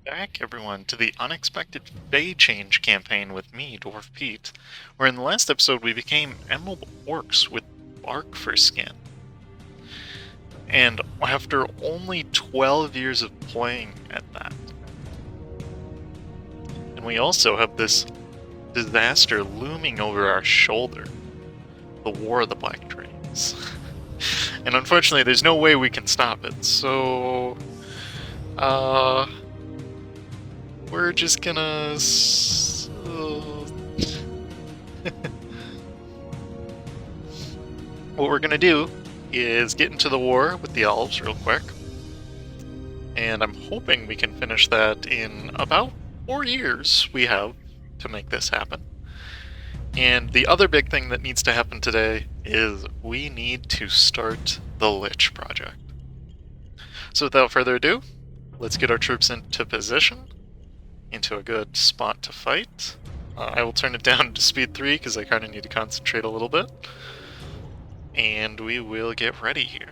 Back, everyone, to the Unexpected Bay Change campaign with me, Dwarf Pete, where in the last episode we became emerald orcs with bark for skin. And after only 12 years of playing at that, and we also have this disaster looming over our shoulder, the War of the Black Dragons. And unfortunately, there's no way we can stop it, so we're just gonna... What we're gonna do is get into the war with the elves real quick. And I'm hoping we can finish that in about 4 years we have to make this happen. And the other big thing that needs to happen today is we need to start the Lich project. So without further ado, let's get our troops into position, into a good spot to fight. I will turn it down to speed 3 because I kind of need to concentrate a little bit. And we will get ready here.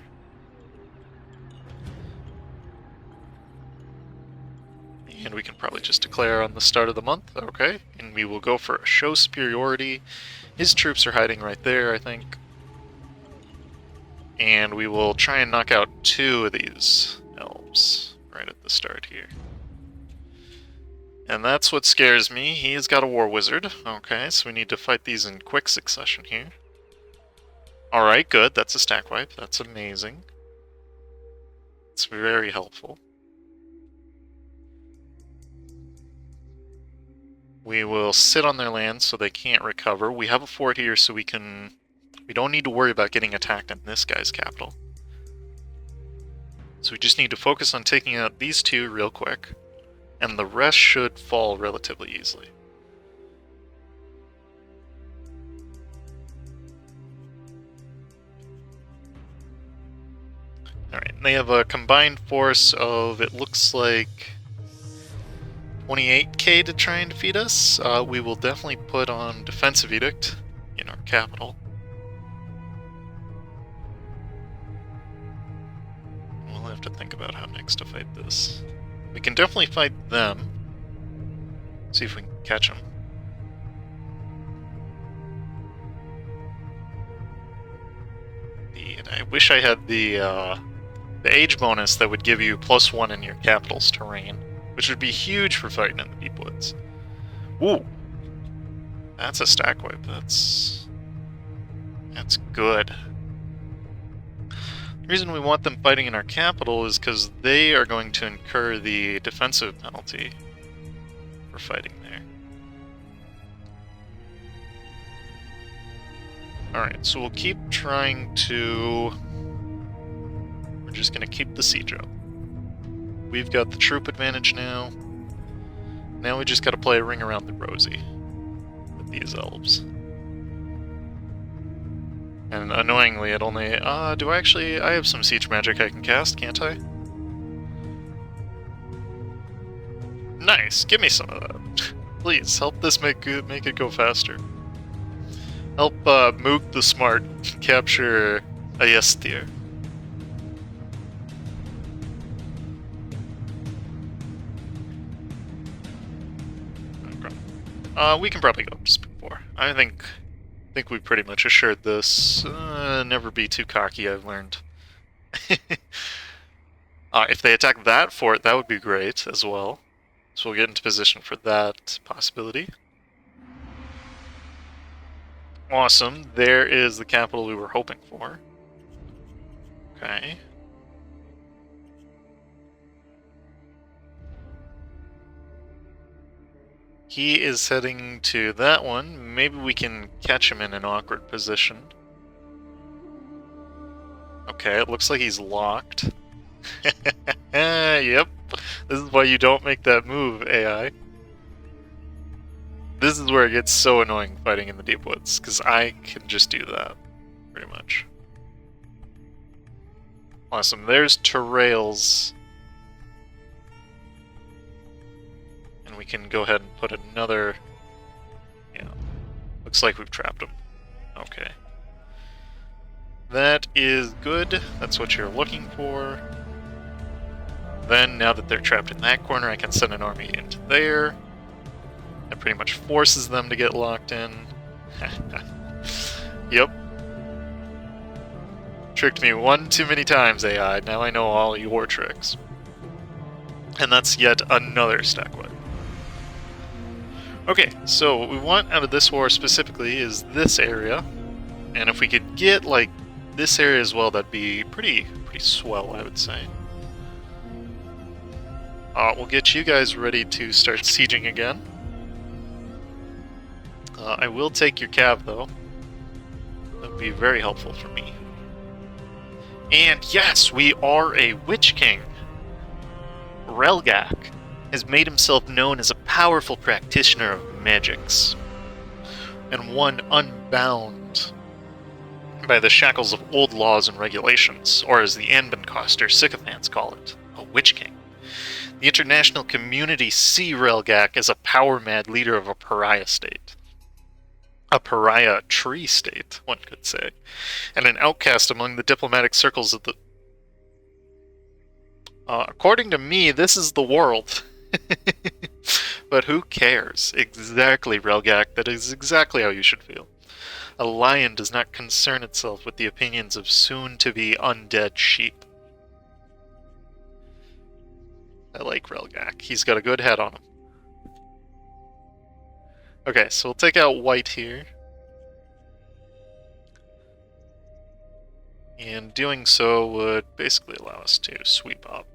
And we can probably just declare on the start of the month, okay? And we will go for a show superiority. His troops are hiding right there, I think. And we will try and knock out 2 of these elves right at the start here. And that's what scares me. He's got a war wizard. Okay, so we need to fight these in quick succession here. Alright, good. That's a stack wipe. That's amazing. It's very helpful. We will sit on their land so they can't recover. We have a fort here so we don't need to worry about getting attacked in this guy's capital. So we just need to focus on taking out these 2 real quick, and the rest should fall relatively easily. Alright, they have a combined force of, it looks like, 28k to try and defeat us. We will definitely put on Defensive Edict in our capital. We'll have to think about how next to fight this. We can definitely fight them. See if we can catch them. And I wish I had the age bonus that would give you +1 in your capital's terrain, which would be huge for fighting in the deep woods. Ooh! That's a stack wipe. That's good. The reason we want them fighting in our capital is because they are going to incur the defensive penalty for fighting there. Alright, so we'll keep trying to... We're just going to keep the siege up. We've got the troop advantage now. Now we just gotta play a ring around the rosy with these elves. And annoyingly, it only... do I actually... I have some siege magic I can cast, can't I? Nice! Give me some of that. Please, help this make it go faster. Help Mook the Smart capture Ayestir. We can probably go just before. I think we pretty much assured this. Never be too cocky, I've learned. If they attack that fort, that would be great as well. So we'll get into position for that possibility. Awesome. There is the capital we were hoping for. Okay. He is heading to that one. Maybe we can catch him in an awkward position. Okay, it looks like he's locked. Yep. This is why you don't make that move, AI. This is where it gets so annoying fighting in the deep woods, because I can just do that, pretty much. Awesome, there's Terrails. And we can go ahead and put another... Yeah, looks like we've trapped him. Okay. That is good. That's what you're looking for. Then, now that they're trapped in that corner, I can send an army into there. That pretty much forces them to get locked in. Yep. Tricked me one too many times, AI. Now I know all your tricks. And that's yet another stack wipe. Okay, so what we want out of this war specifically is this area. And if we could get, like, this area as well, that'd be pretty swell, I would say. We'll get you guys ready to start sieging again. I will take your cav, though. That would be very helpful for me. And yes, we are a Witch King! Relgakh has made himself known as a powerful practitioner of magics, and one unbound by the shackles of old laws and regulations, or as the Anbennar sycophants call it, a Witch King. The international community see Relgakh as a power-mad leader of a pariah state. A pariah tree state, one could say, and an outcast among the diplomatic circles of the... according to me, this is the world. But who cares? Exactly, Relgakh, that is exactly how you should feel. A lion does not concern itself with the opinions of soon-to-be undead sheep. I like Relgakh. He's got a good head on him. Okay, so we'll take out white here. And doing so would basically allow us to sweep up.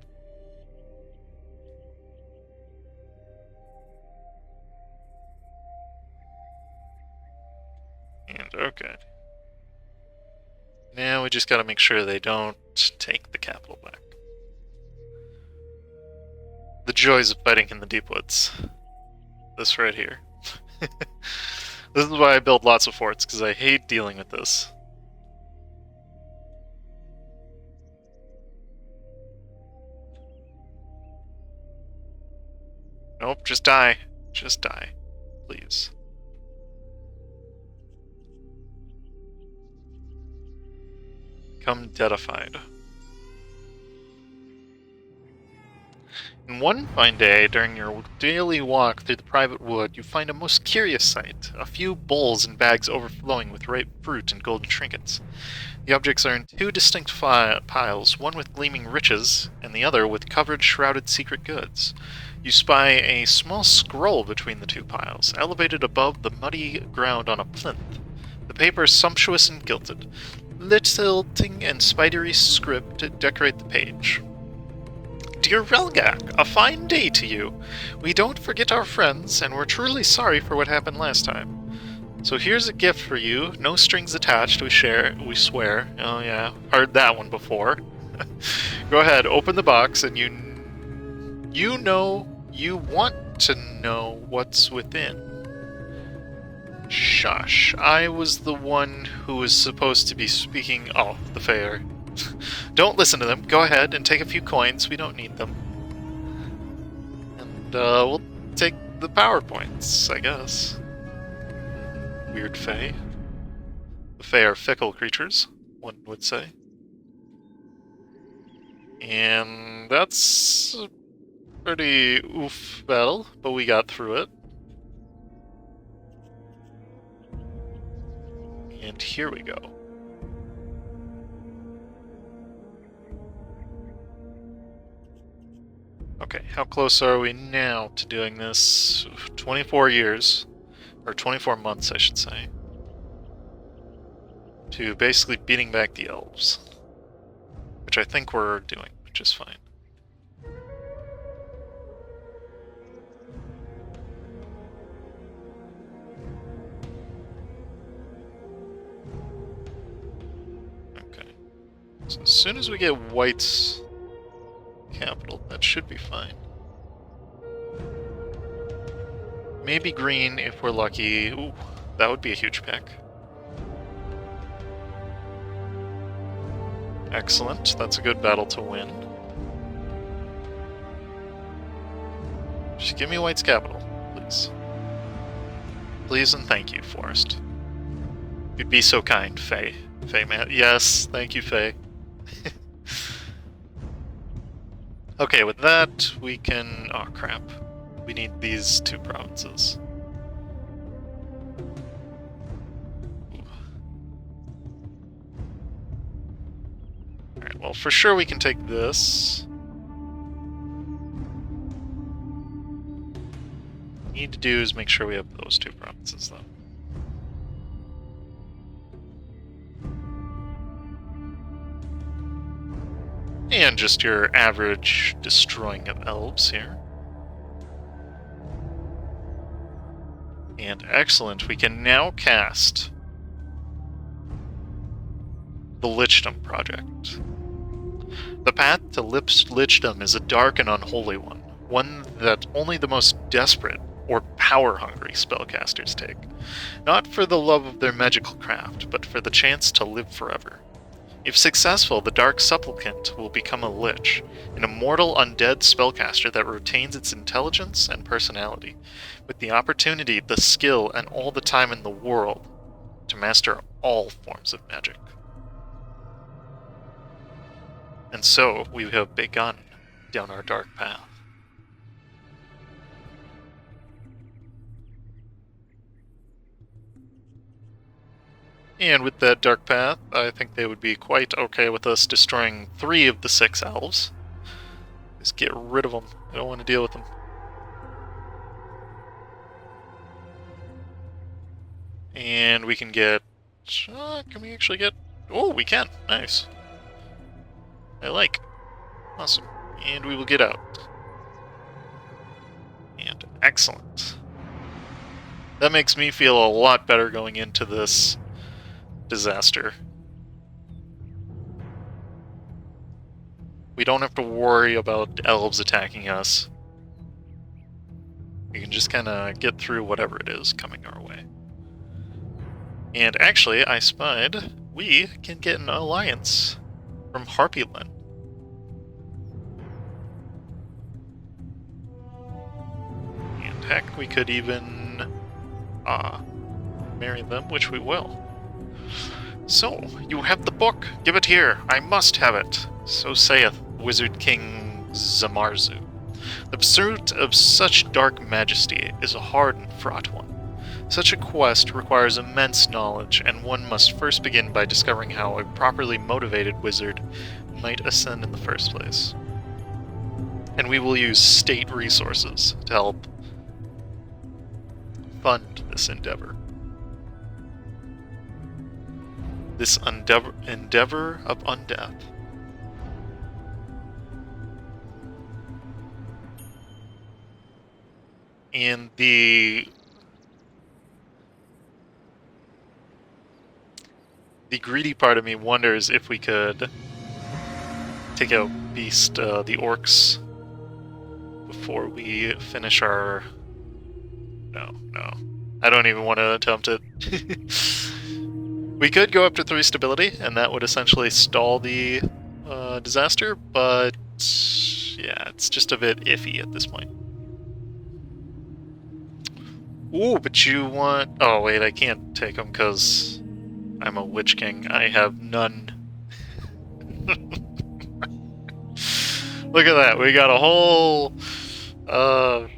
And okay. Now we just gotta make sure they don't take the capital back. The joys of fighting in the deep woods. This right here. This is why I build lots of forts, because I hate dealing with this. Nope, just die. Just die. Please. Become deadified. And one fine day, during your daily walk through the private wood, you find a most curious sight. A few bowls and bags overflowing with ripe fruit and golden trinkets. The objects are in two distinct piles, one with gleaming riches, and the other with covered, shrouded secret goods. You spy a small scroll between the two piles, elevated above the muddy ground on a plinth. The paper is sumptuous and gilded. Tilting and spidery script decorate the page. Dear Relgakh, a fine day to you. We don't forget our friends, and we're truly sorry for what happened last time. So here's a gift for you, no strings attached, we swear. Oh yeah, heard that one before. Go ahead, open the box, and you want to know what's within. Shush, I was the one who was supposed to be speaking. Oh, the fair. Don't listen to them. Go ahead and take a few coins. We don't need them. And we'll take the PowerPoints, I guess. Weird fae. The fae are fickle creatures, one would say. And that's a pretty oof battle, but we got through it. And here we go. Okay, how close are we now to doing this? 24 years, or 24 months, I should say, to basically beating back the elves, which I think we're doing, which is fine. Okay, so as soon as we get white's capital, that should be fine. Maybe green if we're lucky. Ooh, that would be a huge pick. Excellent, that's a good battle to win. Just give me white's capital, please. Please and thank you, Forest. You'd be so kind, Faye. Faye, man. Yes, thank you, Faye. Okay, with that, we can... Oh, crap. We need these 2 provinces. Alright, well, for sure we can take this. What we need to do is make sure we have those 2 provinces, though. And just your average destroying of elves here. And excellent, we can now cast the Lichdom project. The path to Lichdom is a dark and unholy one that only the most desperate or power-hungry spellcasters take, not for the love of their magical craft, but for the chance to live forever. If successful, the Dark Supplicant will become a Lich, an immortal undead spellcaster that retains its intelligence and personality, with the opportunity, the skill, and all the time in the world to master all forms of magic. And so, we have begun down our dark path. And with that dark path, I think they would be quite okay with us destroying 3 of the 6 elves. Just get rid of them. I don't want to deal with them. And we can get... can we actually get... Oh, we can. Nice. I like. Awesome. And we will get out. And excellent. That makes me feel a lot better going into this disaster. We don't have to worry about elves attacking us. We can just kind of get through whatever it is coming our way. And actually, I spied we can get an alliance from Harpyland. And heck, we could even marry them, which we will. So, you have the book. Give it here. I must have it. So saith Wizard King Zamarzu. The pursuit of such dark majesty is a hard and fraught one. Such a quest requires immense knowledge, and one must first begin by discovering how a properly motivated wizard might ascend in the first place. And we will use state resources to help fund this endeavor. This endeavor of Undeath. And the greedy part of me wonders if we could take out Beast, the orcs, before we finish our... No. I don't even want to attempt it. We could go up to 3 stability, and that would essentially stall the disaster, but yeah, it's just a bit iffy at this point. Ooh, but you want... Oh, wait, I can't take them because I'm a Witch King. I have none. Look at that, we got a whole... -9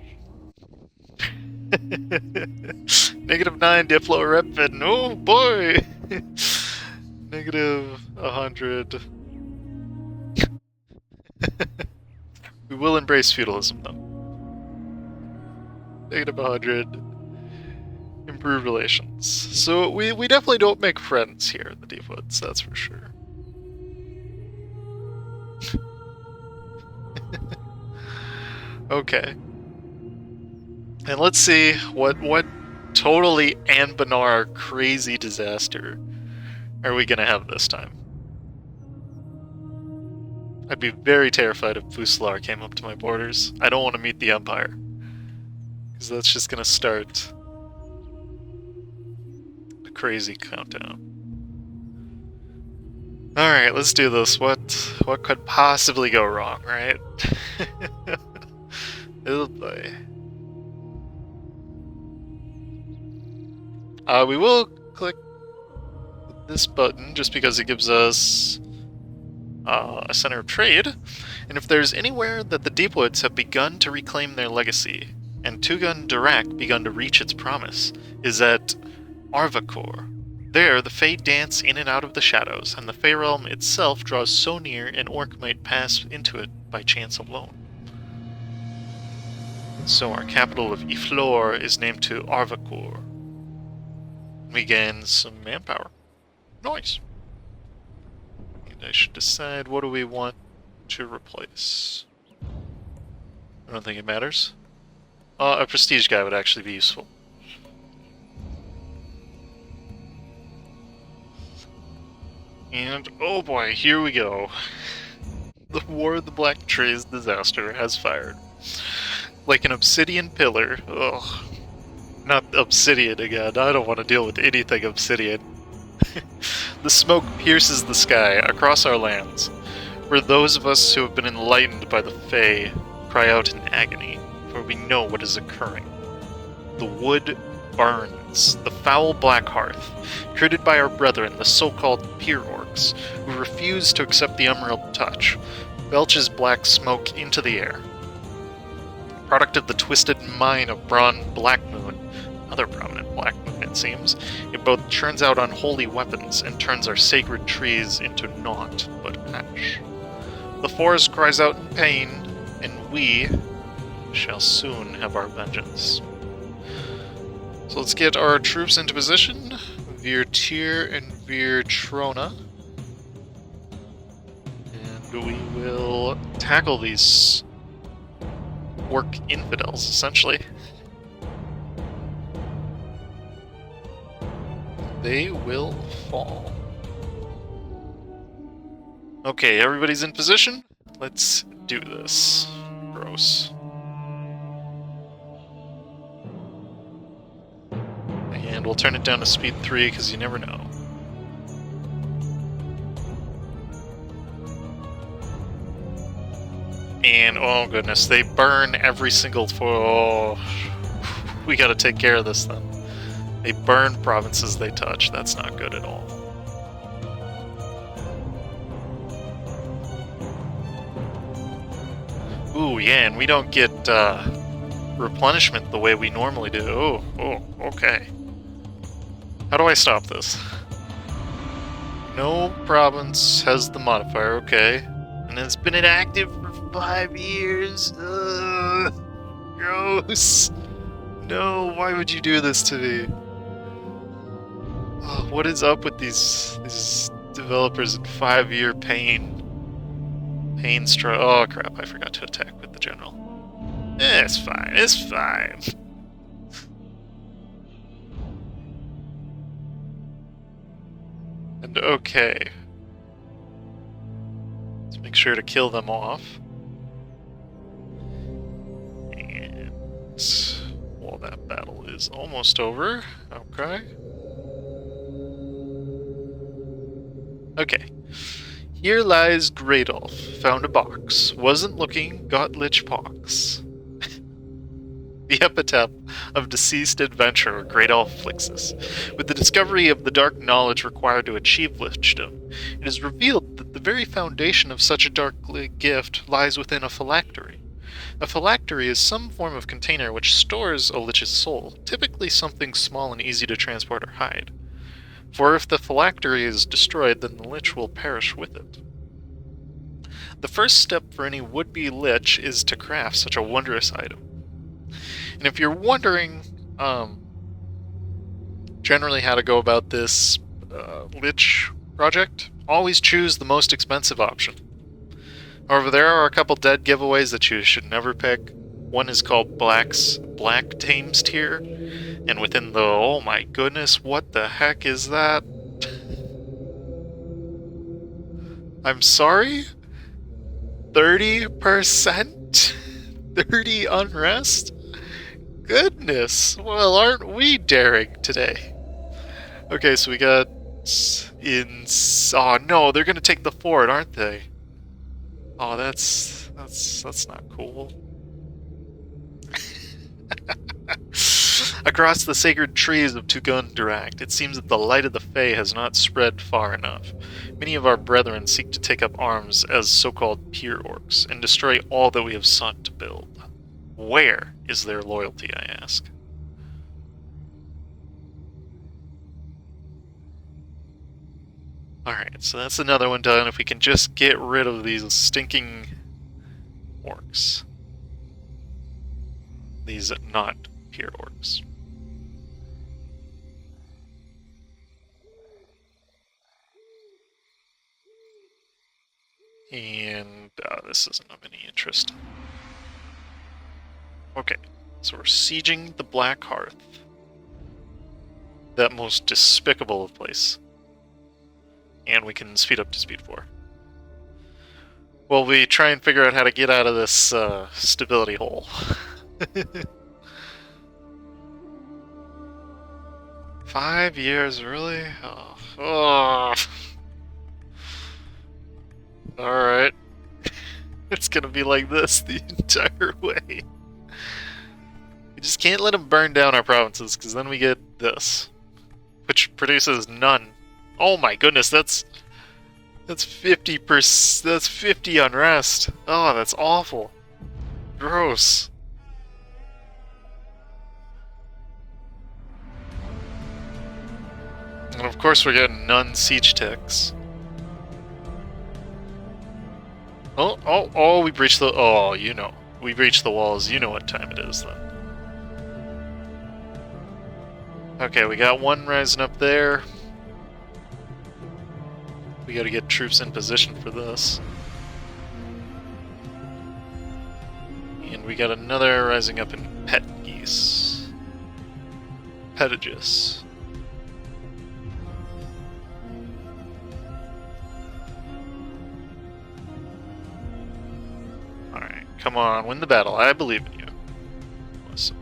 Diplo Repin. Oh boy! -100. We will embrace feudalism though. -100. Improve relations. So we definitely don't make friends here in the Deep Woods, that's for sure. Okay. And let's see what totally Anbennar crazy disaster are we gonna have this time. I'd be very terrified if Fuslar came up to my borders. I don't want to meet the Empire, because that's just gonna start a crazy countdown. Alright, let's do this. What could possibly go wrong, right? Oh boy. We will click this button just because it gives us a center of trade, And if there's anywhere that the Deepwoods have begun to reclaim their legacy, and Tugund-Darakh begun to reach its promise, is at Arvacore. There, the Fae dance in and out of the shadows, and the Fae realm itself draws so near an orc might pass into it by chance alone. So our capital of EU4 is named to Arvacore. We gain some manpower. Nice. And I should decide what do we want to replace. I don't think it matters. A prestige guy would actually be useful. And, oh boy, here we go. The War of the Black Trees disaster has fired. Like an obsidian pillar. Ugh. Not obsidian again. I don't want to deal with anything obsidian. The smoke pierces the sky across our lands, where those of us who have been enlightened by the Fae cry out in agony, for we know what is occurring. The wood burns, the foul black hearth, created by our brethren, the so-called Peer Orcs, who refuse to accept the Emerald Touch, belches black smoke into the air. Product of the twisted mind of Blackmoon, another prominent Blackmoon it seems, it both churns out unholy weapons and turns our sacred trees into naught but ash. The forest cries out in pain, and we shall soon have our vengeance. So let's get our troops into position. Veer Tyr and Veer Trona. And we will tackle these orc infidels, essentially. They will fall. Okay, everybody's in position. Let's do this. Gross. And we'll turn it down to speed 3 because you never know. And oh goodness, they burn every single oh, we gotta take care of this then. They burn provinces they touch. That's not good at all. Ooh, yeah, and we don't get replenishment the way we normally do. Oh, okay. How do I stop this? No province has the modifier, okay. And it's been inactive for 5 years. Ugh, gross. No, why would you do this to me? Oh, what is up with these developers in 5-year pain? Oh crap, I forgot to attack with the general. It's fine, it's fine. And okay. Let's make sure to kill them off. And well, that battle is almost over. Okay. Okay. Here lies Greydolf. Found a box. Wasn't looking, got lich pox. The epitaph of deceased adventurer Greydolf Flixus. With the discovery of the dark knowledge required to achieve lichdom, it is revealed that the very foundation of such a dark gift lies within a phylactery. A phylactery is some form of container which stores a lich's soul, typically something small and easy to transport or hide. For if the phylactery is destroyed, then the lich will perish with it. The first step for any would-be lich is to craft such a wondrous item. And if you're wondering, generally how to go about this lich project, always choose the most expensive option. However, there are a couple dead giveaways that you should never pick. One is called Black Tames Tier, and within the, oh my goodness, what the heck is that? I'm sorry? 30%? 30 unrest? Goodness, well, aren't we daring today? Okay, so we got oh no, they're gonna take the fort, aren't they? Oh, that's not cool. Across the sacred trees of Tugund-Darakh, it seems that the light of the Fae has not spread far enough. Many of our brethren seek to take up arms as so-called pure orcs, and destroy all that we have sought to build. Where is their loyalty, I ask? Alright, so that's another one done. If we can just get rid of these stinking orcs. These not pure orcs. And this isn't of any interest. Okay, so we're sieging the Black Hearth. That most despicable of place. And we can speed up to speed 4. Well, we try and figure out how to get out of this stability hole. 5 years, really? Oh. Alright. It's gonna be like this the entire way. We just can't let them burn down our provinces, because then we get this. Which produces none. Oh my goodness, that's 50%, that's 50 unrest. Oh, that's awful. Gross. And of course we're getting none siege ticks. Oh, we breached the... Oh, you know. We breached the walls. You know what time it is, then. Okay, we got one rising up there. We gotta get troops in position for this. And we got another rising up in Pet Geese. Petagus. Alright, come on, win the battle. I believe in you. Listen.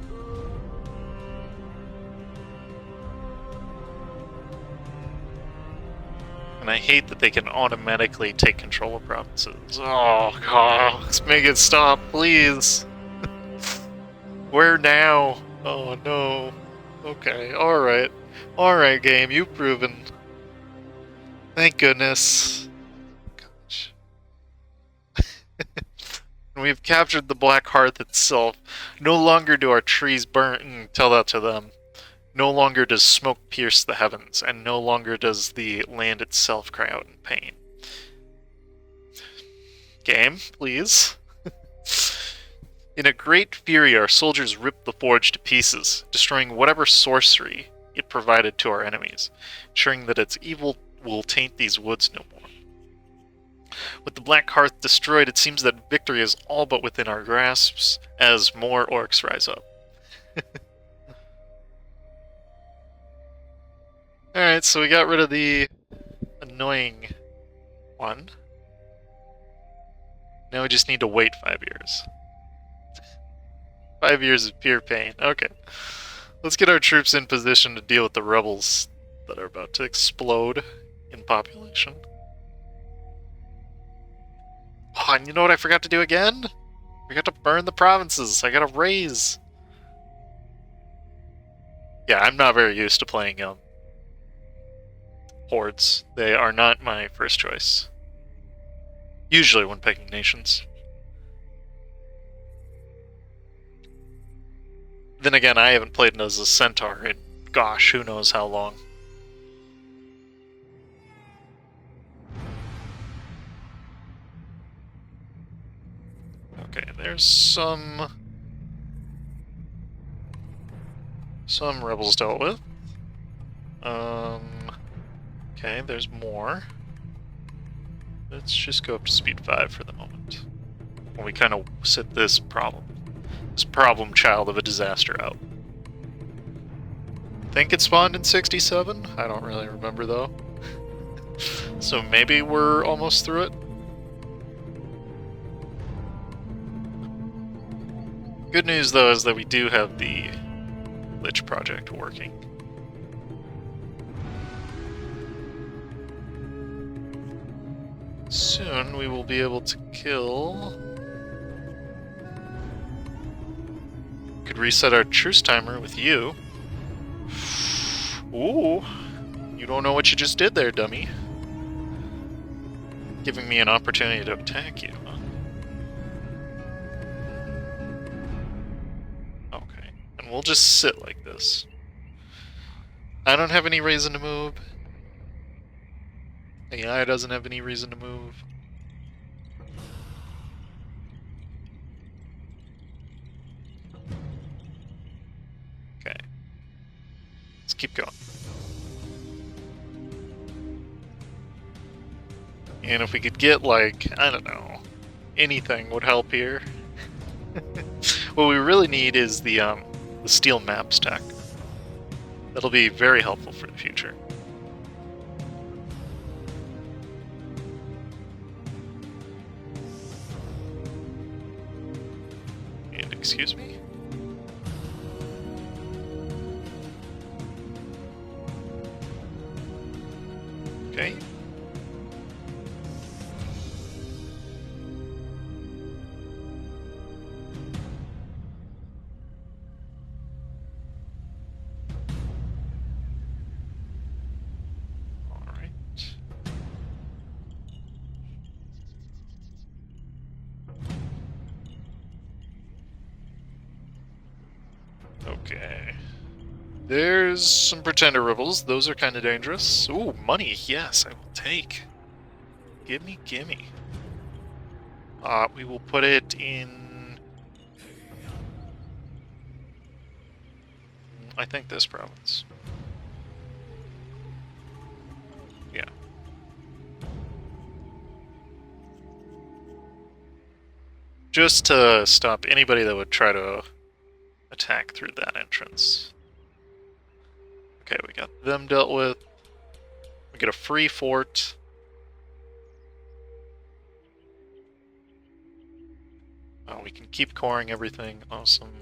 And I hate that they can automatically take control of provinces. Oh, God. Let's make it stop, please. Where now? Oh, no. Okay, alright. Alright, game, you've proven. Thank goodness. Gosh. We've captured the Black Hearth itself. No longer do our trees burn. Tell that to them. No longer does smoke pierce the heavens, and no longer does the land itself cry out in pain. Game, please. In a great fury, our soldiers ripped the forge to pieces, destroying whatever sorcery it provided to our enemies, ensuring that its evil will taint these woods no more. With the Black Hearth destroyed, it seems that victory is all but within our grasps as more orcs rise up. Alright, so we got rid of the annoying one. Now we just need to wait 5 years. 5 years of pure pain. Okay. Let's get our troops in position to deal with the rebels that are about to explode in population. Oh, and you know what I forgot to do again? I forgot to burn the provinces. I gotta raise. Yeah, I'm not very used to playing hordes. They are not my first choice. Usually when picking nations. Then again, I haven't played as a centaur in, gosh, who knows how long. Okay, there's some rebels dealt with. Okay, there's more. Let's just go up to speed 5 for the moment. When we kind of sit this problem child of a disaster out. I think it spawned in 67? I don't really remember though. So maybe we're almost through it? Good news though is that we do have the Lich project working. Soon we will be able to kill... Could reset our truce timer with you. Ooh, you don't know what you just did there, dummy. Giving me an opportunity to attack you, huh? Okay, and we'll just sit like this. I don't have any reason to move. AI doesn't have any reason to move. Okay. Let's keep going. And if we could get, like, I don't know, anything would help here. What we really need is the steel maps tech. That'll be very helpful for the future. And excuse me? Okay. Okay. There's some pretender rebels. Those are kind of dangerous. Ooh, money. Yes, I will take. Gimme, gimme. We will put it in... I think this province. Yeah. Just to stop anybody that would try to attack through that entrance. Okay, we got them dealt with. We get a free fort. Oh, we can keep coring everything. Awesome.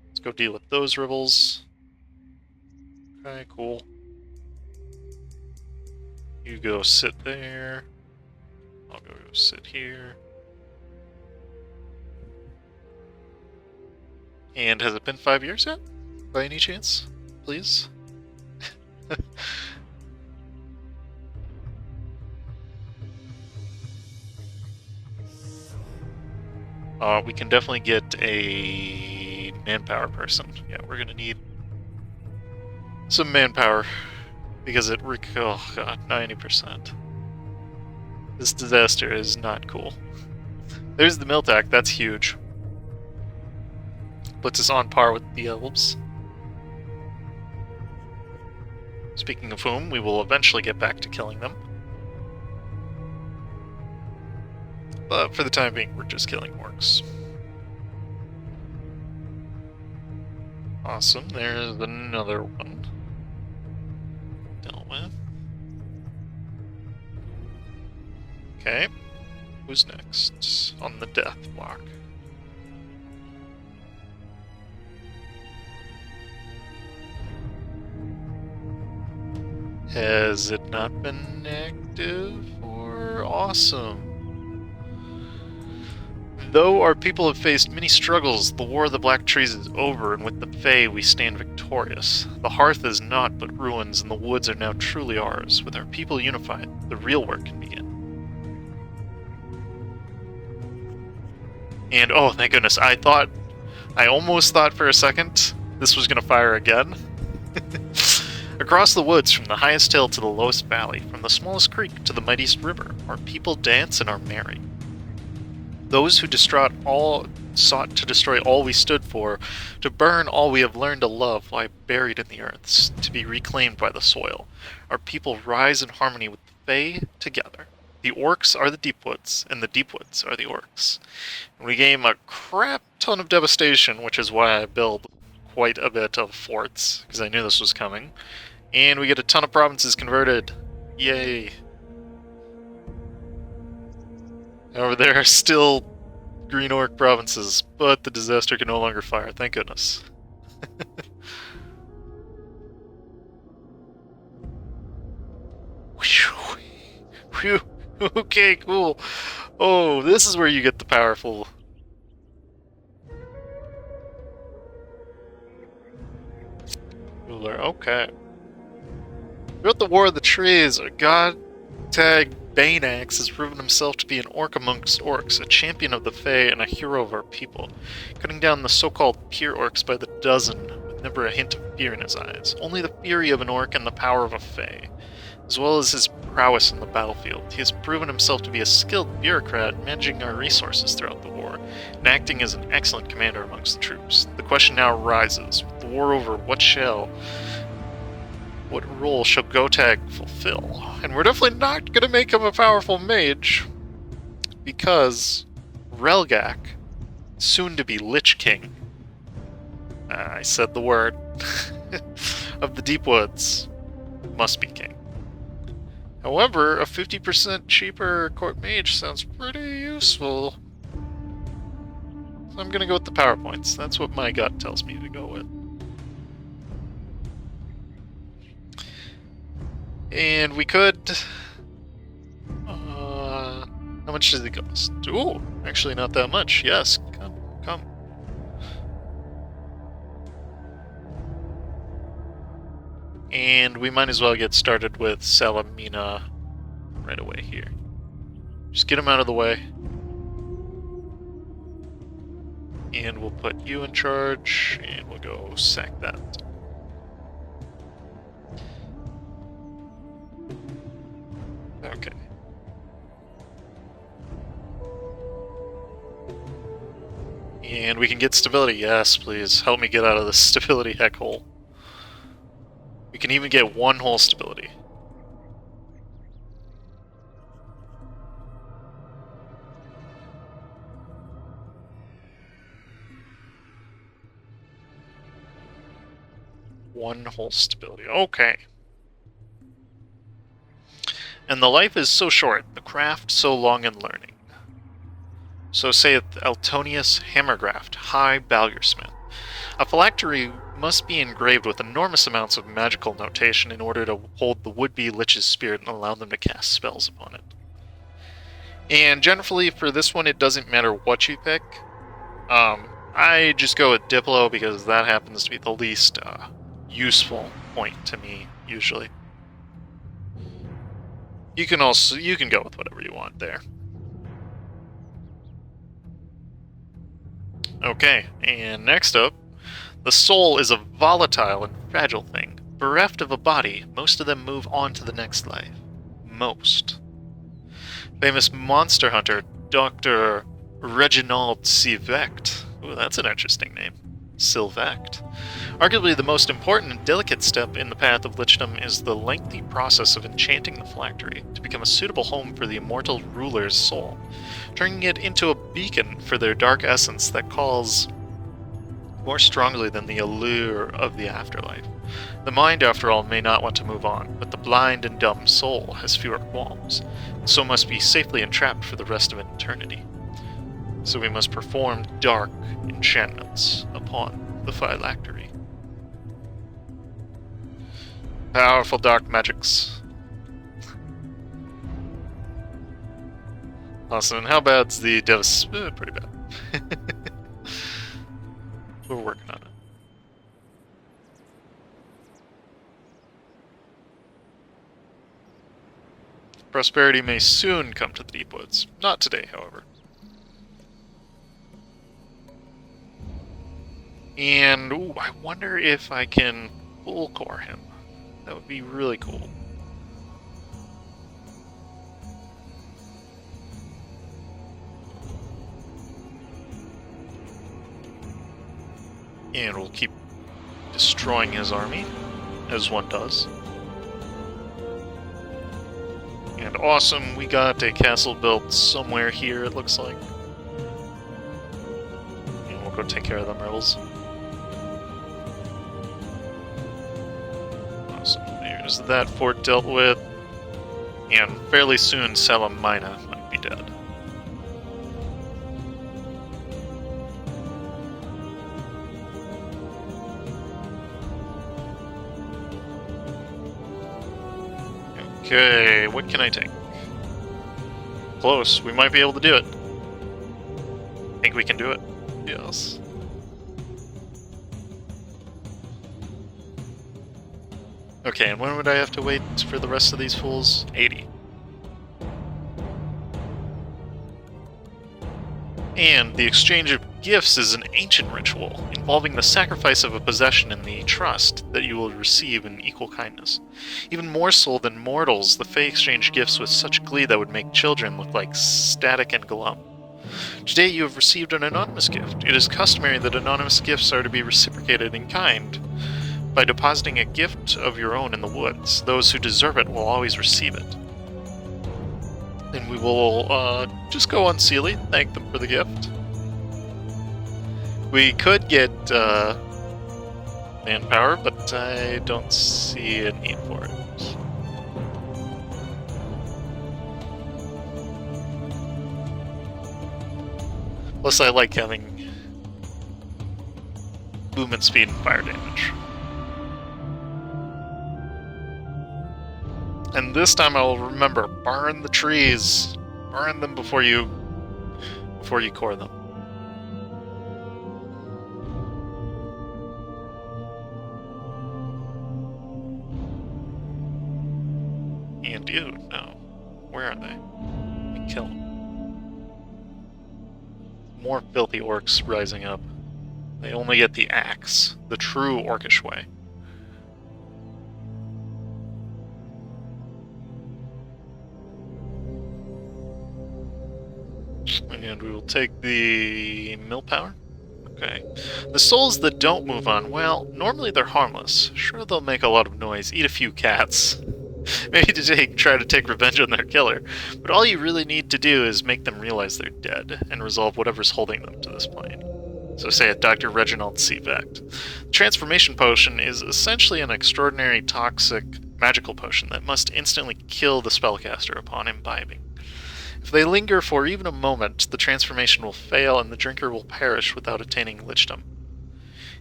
Let's go deal with those rebels. Okay, cool. You go sit there. I'll go sit here. And has it been 5 years yet? By any chance? Please? We can definitely get a manpower person. Yeah, we're gonna need some manpower. Because it oh god, 90%. This disaster is not cool. There's the Miltac, that's huge. Puts us on par with the Elves. Speaking of whom, we will eventually get back to killing them. But for the time being, we're just killing orcs. Awesome, there's another one. Dealt with. Okay, who's next on the death block? Has it not been active? Or awesome? Though our people have faced many struggles, the War of the Black Trees is over, and with the Fae we stand victorious. The hearth is naught but ruins, and the woods are now truly ours. With our people unified, the real work can begin. And oh, thank goodness, I almost thought for a second this was gonna fire again. Across the woods, from the highest hill to the lowest valley, from the smallest creek to the mightiest river, our people dance and are merry. Those who sought to destroy all we stood for, to burn all we have learned to love, lie buried in the earths, to be reclaimed by the soil. Our people rise in harmony with the Fae together. The orcs are the deep woods, and the deep woods are the orcs. And we gain a crap ton of devastation, which is why I build quite a bit of forts, because I knew this was coming. And we get a ton of provinces converted. Yay. However, there are still green orc provinces, but the disaster can no longer fire, thank goodness. Whew. Okay, cool. Oh, this is where you get the powerful... ruler. Okay. Throughout the War of the Trees, a god-tag Baneaxe has proven himself to be an orc amongst orcs, a champion of the Fae, and a hero of our people, cutting down the so-called pure orcs by the dozen, with never a hint of fear in his eyes. Only the fury of an orc and the power of a Fae, as well as his prowess in the battlefield. He has proven himself to be a skilled bureaucrat, managing our resources throughout the war, and acting as an excellent commander amongst the troops. The question now arises, with the war over, what role shall Gotag fulfill? And we're definitely not going to make him a powerful mage, because Relgak, soon to be Lich King, I said the word, of the Deep Woods, must be king. However, a 50% cheaper court mage sounds pretty useful. So I'm going to go with the power points. That's what my gut tells me to go with. And we could... how much does it cost? Ooh, actually not that much. Yes, come. And we might as well get started with Salamina right away here. Just get him out of the way. And we'll put you in charge, and we'll go sack that. Okay. And we can get stability. Yes, please. Help me get out of this stability heck hole. We can even get one whole stability. One whole stability. Okay. And the life is so short, the craft so long in learning. So saith Altonius Hammergraft, High Balursmith. A phylactery must be engraved with enormous amounts of magical notation in order to hold the would-be lich's spirit and allow them to cast spells upon it. And generally, for this one, it doesn't matter what you pick. I just go with Diplo because that happens to be the least useful point to me, usually. You can go with whatever you want there. Okay, and next up, the soul is a volatile and fragile thing. Bereft of a body, most of them move on to the next life. Most. Famous monster hunter, Dr. Reginald Sylvect. Ooh, that's an interesting name. Sylvect. Arguably the most important and delicate step in the path of lichdom is the lengthy process of enchanting the phylactery to become a suitable home for the immortal ruler's soul, turning it into a beacon for their dark essence that calls more strongly than the allure of the afterlife. The mind, after all, may not want to move on, but the blind and dumb soul has fewer qualms, and so must be safely entrapped for the rest of eternity. So we must perform dark enchantments upon the phylactery. Powerful dark magics. Awesome, and how bad's the pretty bad. We're working on it. Prosperity may soon come to the Deep Woods. Not today, however. And, ooh, I wonder if I can full core him. That would be really cool. And we'll keep destroying his army, as one does. And awesome, we got a castle built somewhere here, it looks like. And we'll go take care of them rebels. Awesome, there's that fort dealt with. And fairly soon, Salamina might be dead. Okay, what can I take? Close, we might be able to do it. Think we can do it? Yes. Okay, and when would I have to wait for the rest of these fools? 80. And the exchange of gifts is an ancient ritual, involving the sacrifice of a possession in the trust that you will receive in equal kindness. Even more so than mortals, the Fae exchange gifts with such glee that would make children look like static and glum. Today you have received an anonymous gift. It is customary that anonymous gifts are to be reciprocated in kind by depositing a gift of your own in the woods. Those who deserve it will always receive it. And we will just go on Sealy, thank them for the gift. We could get manpower, but I don't see a need for it. Plus, I like having movement speed and fire damage. And this time I'll remember, burn the trees. Burn them before you core them. And you, no. Where are they? We kill them. More filthy orcs rising up. They only get the axe, the true orcish way. And we will take the mill power. Okay. The souls that don't move on, well, normally they're harmless. Sure, they'll make a lot of noise, eat a few cats. Maybe try to take revenge on their killer. But all you really need to do is make them realize they're dead, and resolve whatever's holding them to this plane. So say it, Dr. Reginald Seevact. The transformation potion is essentially an extraordinary toxic magical potion that must instantly kill the spellcaster upon imbibing. If they linger for even a moment, the transformation will fail and the drinker will perish without attaining lichdom.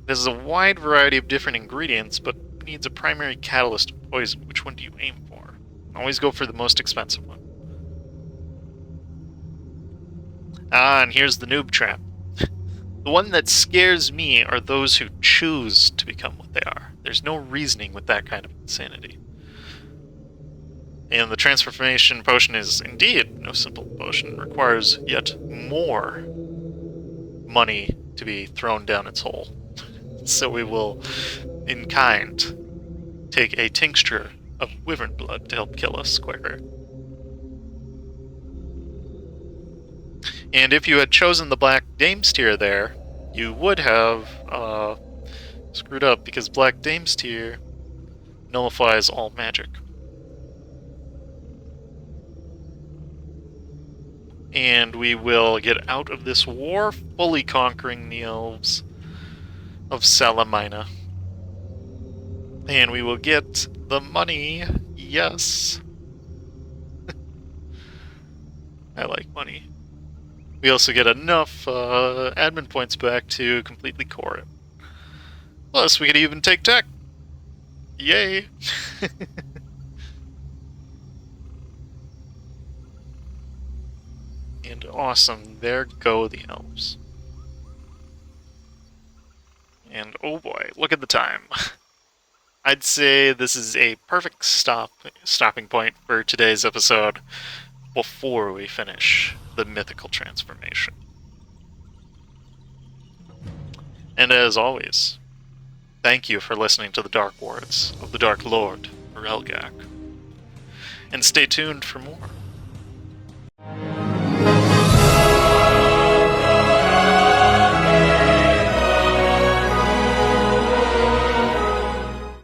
It has a wide variety of different ingredients, but needs a primary catalyst of poison. Which one do you aim for? Always go for the most expensive one. Ah, and here's the noob trap. The one that scares me are those who choose to become what they are. There's no reasoning with that kind of insanity. And the transformation potion is indeed no simple potion. It requires yet more money to be thrown down its hole. So we will, in kind, take a tincture of wyvern blood to help kill us quicker. And if you had chosen the Black Dames tier there, you would have screwed up, because Black Dames tier nullifies all magic. And we will get out of this war fully conquering the elves of Salamina. And we will get the money. Yes. I like money. We also get enough admin points back to completely core it. Plus, we could even take tech. Yay! And awesome, there go the elves. And oh boy, look at the time. I'd say this is a perfect stopping point for today's episode before we finish the mythical transformation. And as always, thank you for listening to the dark words of the Dark Lord, Relgak. And stay tuned for more.